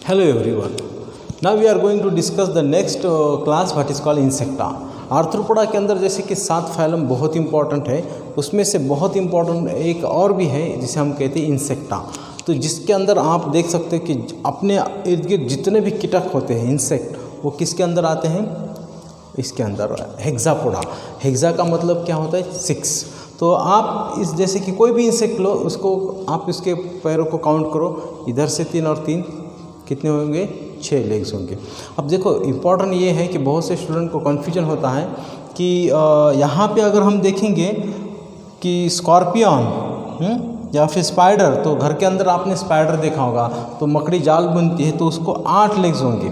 Hello everyone. Now we are going to discuss the next class what is called insecta. Arthropoda के अंदर जैसे कि 7 phylum बहुत important है, उसमें से बहुत इंपॉर्टेंट एक और भी है जिसे हम कहते हैं इंसेक्टा। तो जिसके अंदर आप देख सकते हो कि अपने इर्द गिर्द जितने भी कीटक होते हैं इंसेक्ट, वो किसके अंदर आते हैं? इसके अंदर हेक्सापोडा। हेक्सा का मतलब क्या होता है? 6। तो आप इस जैसे कि कोई भी इंसेक्ट लो, उसको आप इसके पैरों को काउंट करो, इधर से 3 और 3 कितने होंगे? 6 लेग्स होंगे। अब देखो इम्पॉर्टेंट ये है कि बहुत से स्टूडेंट को कन्फ्यूजन होता है कि यहाँ पे अगर हम देखेंगे कि स्कॉर्पियन या फिर स्पाइडर, तो घर के अंदर आपने स्पाइडर देखा होगा, तो मकड़ी जाल बुनती है तो उसको 8 लेग्स होंगे,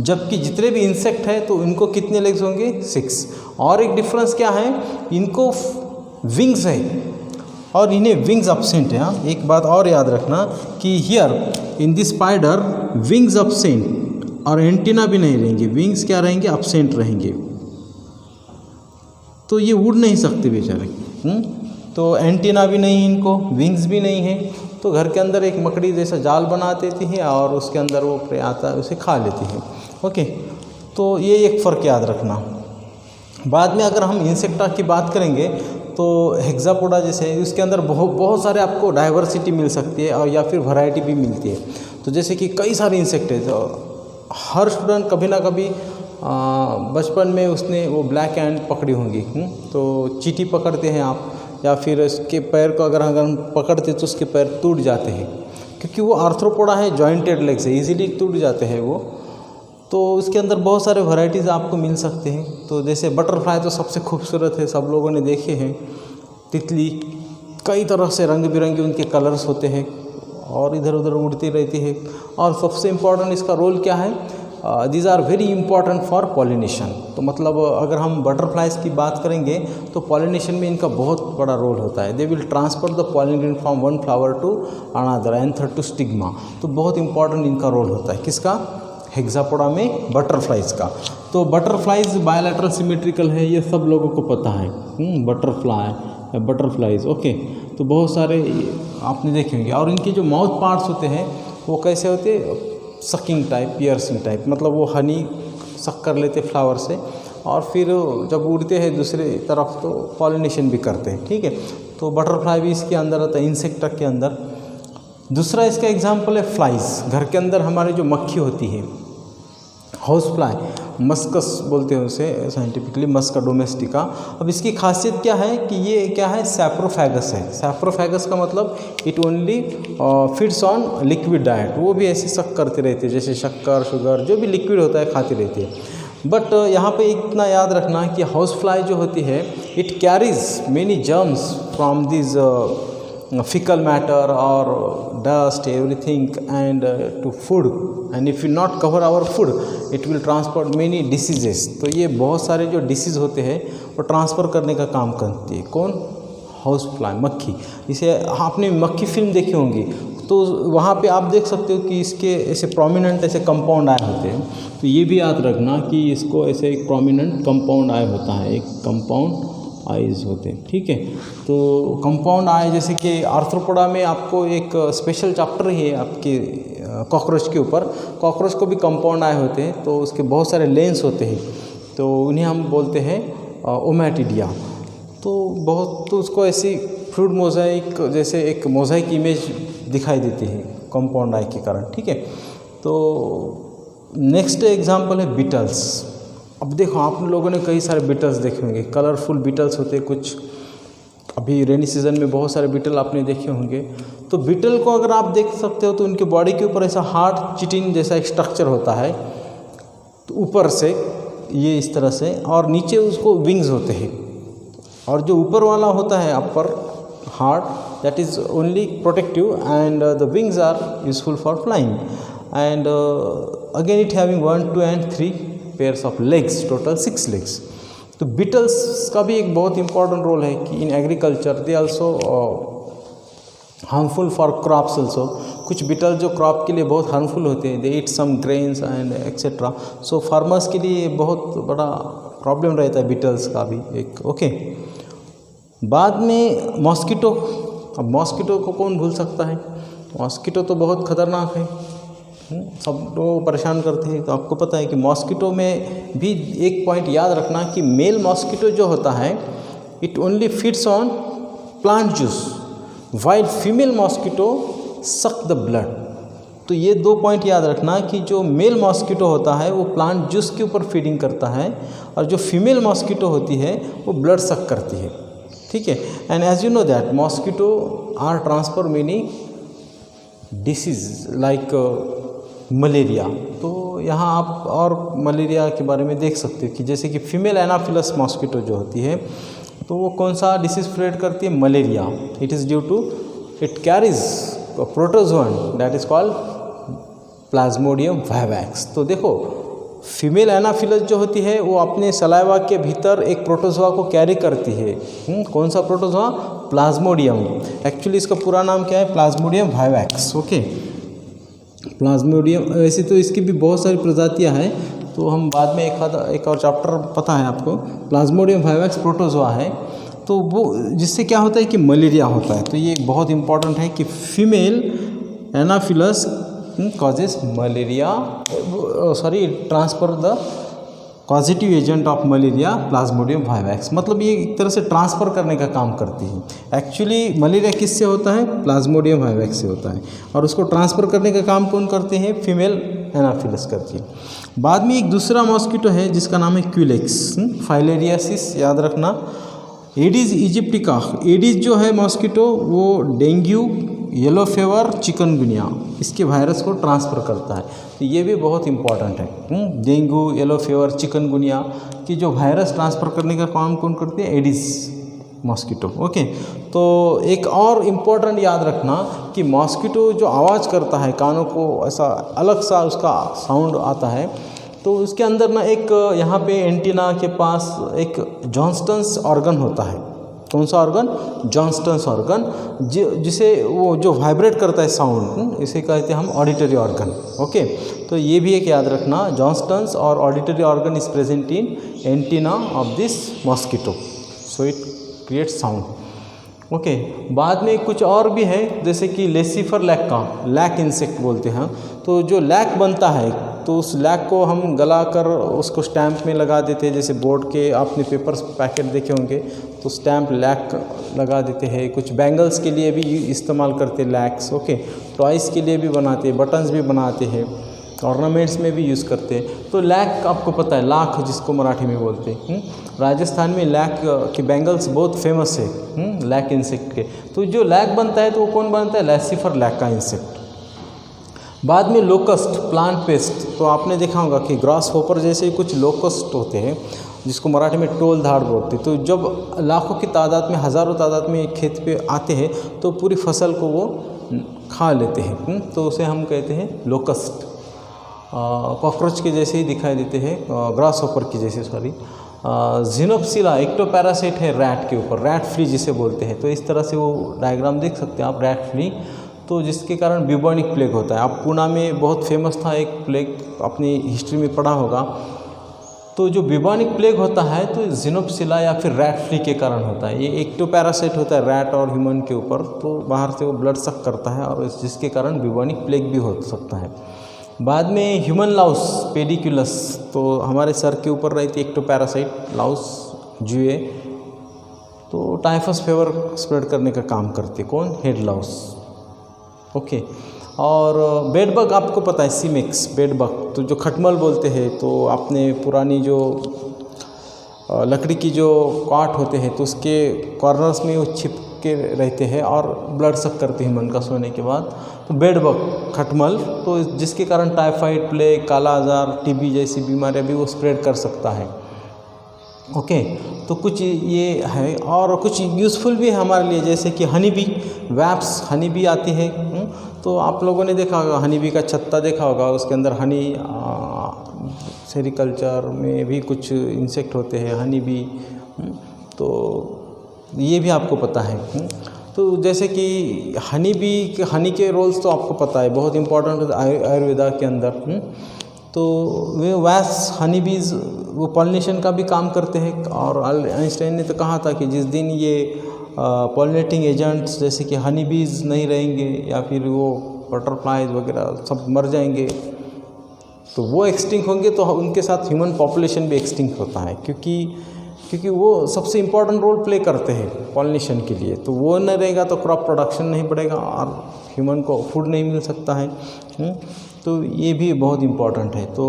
जबकि जितने भी इंसेक्ट है तो इनको कितने लेग्स होंगे? 6। और एक डिफरेंस क्या है, इनको विंग्स है और इन्हें विंग्स अब्सेंट है। हाँ, एक बात और याद रखना कि here in this spider wings absent और एंटीना भी नहीं रहेंगे, विंग्स क्या रहेंगे? अब्सेंट रहेंगे। तो ये उड़ नहीं सकते बेचारे। तो एंटीना भी नहीं, इनको विंग्स भी नहीं है, तो घर के अंदर एक मकड़ी जैसा जाल बना देती है और उसके अंदर वो प्रे आता है, उसे खा लेती है। ओके, तो ये एक फ़र्क याद रखना। बाद में अगर हम इंसेक्टा की बात करेंगे तो हेक्सापोडा जैसे उसके अंदर बहुत सारे आपको डाइवर्सिटी मिल सकती है और या फिर वैरायटी भी मिलती है। तो जैसे कि कई सारे इंसेक्ट है, तो हर स्टूडेंट कभी ना कभी बचपन में उसने वो ब्लैक एंड पकड़ी होंगी। तो चींटी पकड़ते हैं आप, या फिर उसके पैर को अगर हम पकड़ते तो उसके पैर टूट जाते हैं, क्योंकि वो आर्थ्रोपोडा है, जॉइंटेड लेग से ईजिली टूट जाते हैं वो। तो उसके अंदर बहुत सारे वैरायटीज़ आपको मिल सकते हैं। तो जैसे बटरफ्लाई तो सबसे खूबसूरत है, सब लोगों ने देखे हैं। तितली कई तरह से रंग बिरंगे उनके कलर्स होते हैं और इधर उधर उड़ती रहती है। और सबसे इम्पॉर्टेंट इसका रोल क्या है? These are very important for pollination. तो मतलब अगर हम बटरफ्लाइज की बात करेंगे तो पॉलिनेशन में इनका बहुत बड़ा रोल होता है। They will transfer the pollen from one flower to another, anther to stigma. तो बहुत इंपॉर्टेंट इनका रोल होता है। किसका? हेक्सापोडा में बटरफ्लाइज का। तो बटरफ्लाइज बायलैटरल सिमेट्रिकल है, ये सब लोगों को पता है। Butterflies okay. तो बहुत सारे आपने देखे होंगे। और इनके जो माउथ पार्ट्स होते हैं वो कैसे होते हैं? सकिंग टाइप, पियर्सिंग टाइप, मतलब वो हनी सक कर लेते फ्लावर से और फिर जब उड़ते हैं दूसरे तरफ तो पॉलिनेशन भी करते हैं। ठीक है, तो बटरफ्लाई भी इसके अंदर आता है, इंसेक्टा के अंदर। दूसरा इसका एग्जाम्पल है फ्लाइज। घर के अंदर हमारी जो मक्खी होती है, हाउस फ्लाई, मस्कस बोलते हैं उसे साइंटिफिकली, मस्का डोमेस्टिका। अब इसकी खासियत क्या है कि ये क्या है? सैप्रोफैगस है। सैप्रोफैगस का मतलब it only feeds on liquid diet. वो भी ऐसे सक करते रहते हैं, जैसे शक्कर, शुगर, जो भी लिक्विड होता है खाती रहती है। बट यहाँ पे इतना याद रखना कि हाउस फ्लाई जो होती है, it carries many germs from this fecal matter or dust, everything, and to food, and if you not cover our food it will transport many diseases। तो ये बहुत सारे जो डिसीज़ होते हैं वो ट्रांसफ़र करने का काम करती है। कौन? हाउस फ्लाई, मक्खी। इसे आपने मक्खी फिल्म देखी होंगी, तो वहाँ पे आप देख सकते हो कि इसके ऐसे प्रोमिनेंट ऐसे कंपाउंड आए होते हैं। तो ये भी याद रखना कि इसको ऐसे एक प्रोमिनेंट कंपाउंड आए होता है, एक कंपाउंड आइज होते हैं। ठीक है, तो कंपाउंड आए जैसे कि आर्थ्रोपोडा में आपको एक स्पेशल चैप्टर ही है आपके कॉकरोच के ऊपर। कॉकरोच को भी कंपाउंड आए होते हैं, तो उसके बहुत सारे लेंस होते हैं, तो उन्हें हम बोलते हैं ओमैटिडिया। तो उसको ऐसी फ्रूट मोज़ाइक जैसे एक मोज़ाइक इमेज दिखाई देती है कंपाउंड आई के कारण। ठीक है, तो नेक्स्ट एग्जाम्पल है बीटल्स। अब देखो आप लोगों ने कई सारे बीटल्स देखे होंगे, कलरफुल बीटल्स होते हैं कुछ। अभी रेनी सीजन में बहुत सारे बीटल आपने देखे होंगे। तो बीटल को अगर आप देख सकते हो तो उनके बॉडी के ऊपर ऐसा हार्ड चिटिन जैसा एक स्ट्रक्चर होता है, तो ऊपर से ये इस तरह से, और नीचे उसको विंग्स होते हैं। और जो ऊपर वाला होता है upper hard, that is only protective, and the wings are useful for flying. And again it having 1, 2 and 3 pairs of legs, total 6 legs. तो बीटल्स का भी एक बहुत इंपॉर्टेंट रोल है कि in agriculture they also harmful for crops also. कुछ beetle जो crop के लिए बहुत हार्मफुल होते हैं, they eat some grains and etcetera. So farmers के लिए बहुत बड़ा प्रॉब्लम रहता है बीटल्स का भी एक। ओके, बाद में मॉस्किटो। अब मॉस्किटो को कौन भूल सकता है? मॉस्किटो तो बहुत ख़तरनाक है। सब लोग परेशान करते हैं। तो आपको पता है कि मॉस्किटो में भी एक पॉइंट याद रखना कि मेल मॉस्किटो जो होता है it only feeds on plant juice while female mosquito suck the blood. तो ये 2 पॉइंट याद रखना कि जो मेल मॉस्किटो होता है वो प्लांट जूस के ऊपर फीडिंग करता है और जो फीमेल मॉस्किटो होती है वो ब्लड सक करती है, ठीक है। And as you know that mosquito are transfer many disease like malaria. तो यहाँ आप और मलेरिया के बारे में देख सकते हो कि जैसे कि फीमेल एनाफिलस मॉस्किटो जो होती है तो वो कौन सा डिसीज़ स्प्रेड करती है, malaria. It is due to it carries protozoan that is called plasmodium vivax. तो देखो फीमेल एनाफिलस जो होती है वो अपने सलाइवा के भीतर एक प्रोटोजोआ को कैरी करती है। कौन सा प्रोटोजोआ, प्लाज्मोडियम। एक्चुअली इसका पूरा नाम क्या है, प्लाज्मोडियम वाइवैक्स। Okay, Plasmodium. वैसे तो इसकी भी बहुत सारी प्रजातियां हैं, तो हम बाद में एक और चैप्टर पता है आपको। प्लाज्मोडियम वाइवैक्स प्रोटोजोआ है, तो वो जिससे क्या होता है कि मलेरिया होता है। तो ये बहुत इंपॉर्टेंट है कि female Anopheles causes malaria, transfer the causative agent of malaria Plasmodium vivax। मतलब ये एक तरह से ट्रांसफ़र करने का काम करती है। एक्चुअली मलेरिया किससे होता है, प्लाज्मोडियम वाइवैक्स से होता है, और उसको ट्रांसफ़र करने का काम कौन करते हैं, फीमेल एनाफिलस करती है। बाद में एक दूसरा मॉस्किटो है जिसका नाम है क्यूलेक्स फाइलेरियासिस, याद रखना। एडिस इजिप्टिका, एडिस जो है मॉस्किटो वो डेंगू, येलो फीवर, चिकनगुनिया इसके वायरस को ट्रांसफ़र करता है। तो ये भी बहुत इंपॉर्टेंट है। डेंगू, येलो फीवर, चिकनगुनिया की जो वायरस ट्रांसफ़र करने का काम कौन करती है, एडिस मॉस्किटो। ओके, तो एक और इम्पोर्टेंट याद रखना कि मॉस्किटो जो आवाज़ करता है, कानों को ऐसा अलग सा उसका साउंड आता है, तो उसके अंदर ना एक यहाँ पे एंटीना के पास एक जॉन्स्टन्स ऑर्गन होता है। कौन सा ऑर्गन, जॉन्स्टन्स ऑर्गन, जिसे वो जो वाइब्रेट करता है साउंड, इसे कहते हैं हम ऑडिटरी ऑर्गन। ओके, तो ये भी एक याद रखना, जॉन्स्टन्स और auditory organ is present in antenna of this mosquito, so it create sound. Okay, बाद में कुछ और भी है जैसे कि लेसिफर लैक्का, लैक इंसेक्ट बोलते हैं। तो जो लैक बनता है तो उस लैक को हम गला कर उसको स्टैम्प में लगा देते हैं। जैसे बोर्ड के आपने पेपर्स पैकेट देखे होंगे तो स्टैम्प लैक लगा देते हैं। कुछ बैंगल्स के लिए भी इस्तेमाल करते हैं लैक्स। ओके, टॉयज़ के लिए भी बनाते हैं, बटन्स भी बनाते हैं, ऑर्नामेंट्स में भी यूज़ करते हैं। तो लैक आपको पता है, लाख जिसको मराठी में बोलते हैं। राजस्थान में लैक के बैंगल्स बहुत फेमस है लैक इंसेक्ट के। तो जो लैक बनता है तो वो कौन बनता है, लेसिफर लैक का इंसेक्ट। बाद में लोकस्ट, प्लांट पेस्ट। तो आपने देखा होगा कि ग्रास होपर जैसे कुछ लोकस्ट होते हैं जिसको मराठी में टोल धाड़ बोलते हैं। तो जब लाखों की तादाद में, हज़ारों तादाद में खेत पे आते हैं तो पूरी फसल को वो खा लेते हैं। तो उसे हम कहते हैं लोकस्ट। कॉकरोच के जैसे ही दिखाई देते हैं, ग्रास होपर की जैसे, सॉरी। जिनोप्सिला एक्टोपैरासाइट है रैट के ऊपर, रैट फ्ली जिसे बोलते हैं। तो इस तरह से वो डायग्राम देख सकते हैं आप, रैट फ्ली। तो जिसके कारण ब्यूबॉनिक प्लेग होता है। आप पुणे में बहुत फेमस था एक प्लेग, अपनी हिस्ट्री में पढ़ा होगा। तो जो ब्यूबॉनिक प्लेग होता है तो जिनोप्सिला या फिर रैट फ्ली के कारण होता है। ये एक्टोपैरासाइट होता है रैट और ह्यूमन के ऊपर, तो बाहर से वो ब्लड सक करता है और जिसके कारण ब्यूबॉनिक प्लेग भी हो सकता है। बाद में ह्यूमन लाउस पेडिकुलस, तो हमारे सर के ऊपर रहती एक्टोपैरासाइट लाउस जुए, तो टाइफस फीवर स्प्रेड करने का काम करती है। कौन, हेड लाउस। ओके, और बेड बग आपको पता है, सीमिक्स बेड बग, तो जो खटमल बोलते हैं। तो आपने पुरानी जो लकड़ी की जो काट होते हैं तो उसके कॉर्नर्स में वो छिप के रहते हैं और ब्लड सक करते हैं मन का सोने के बाद। तो बेड बग, खटमल, तो जिसके कारण टाइफाइड, प्लेग, काला आजार, टीबी जैसी बीमारियां भी वो स्प्रेड कर सकता है। ओके, तो कुछ ये है और कुछ यूज़फुल भी है हमारे लिए, जैसे कि हनी बी, वैप्स, हनी बी आती है। तो आप लोगों ने देखा होगा हनी बी का छत्ता देखा होगा, उसके अंदर हनी, सेरिकल्चर में भी कुछ इंसेक्ट होते हैं हनी बी, तो ये भी आपको पता है। तो जैसे कि हनी बी के, हनी के रोल्स तो आपको पता है, बहुत इंपॉर्टेंट आयुर्वेदा के अंदर। तो वे वैस हनी बीज वो पॉलिनेशन का भी काम करते हैं। और आइंस्टाइन ने तो कहा था कि जिस दिन ये पॉलिनेटिंग एजेंट्स जैसे कि हनी बीज नहीं रहेंगे या फिर वो बटरफ्लाइज वगैरह सब मर जाएंगे। तो वो एक्सटिंक्ट होंगे तो उनके साथ ह्यूमन पॉपुलेशन भी एक्सटिंक्ट होता है, क्योंकि वो सबसे इम्पॉर्टेंट रोल प्ले करते हैं पॉलिनेशन के लिए। तो वो न रहेगा तो क्रॉप प्रोडक्शन नहीं बढ़ेगा और ह्यूमन को फूड नहीं मिल सकता है। तो ये भी बहुत इम्पॉर्टेंट है। तो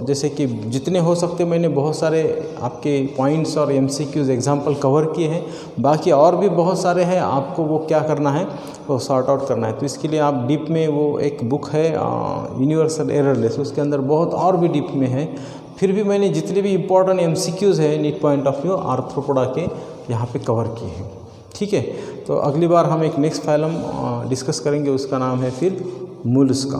जैसे कि जितने हो सकते मैंने बहुत सारे आपके पॉइंट्स और MCQs एग्जांपल कवर किए हैं, बाकी और भी बहुत सारे हैं, आपको वो क्या करना है, वो सॉर्ट आउट करना है। तो इसके लिए आप डीप में वो एक बुक है यूनिवर्सल एररलेस, उसके अंदर बहुत और भी डीप में है। फिर भी मैंने जितने भी इम्पोर्टेंट MCQs है NEET point of view Arthropoda के यहाँ पे कवर किए हैं। ठीक है, तो अगली बार हम एक नेक्स्ट फाइलम डिस्कस करेंगे, उसका नाम है फिर मोलस्का।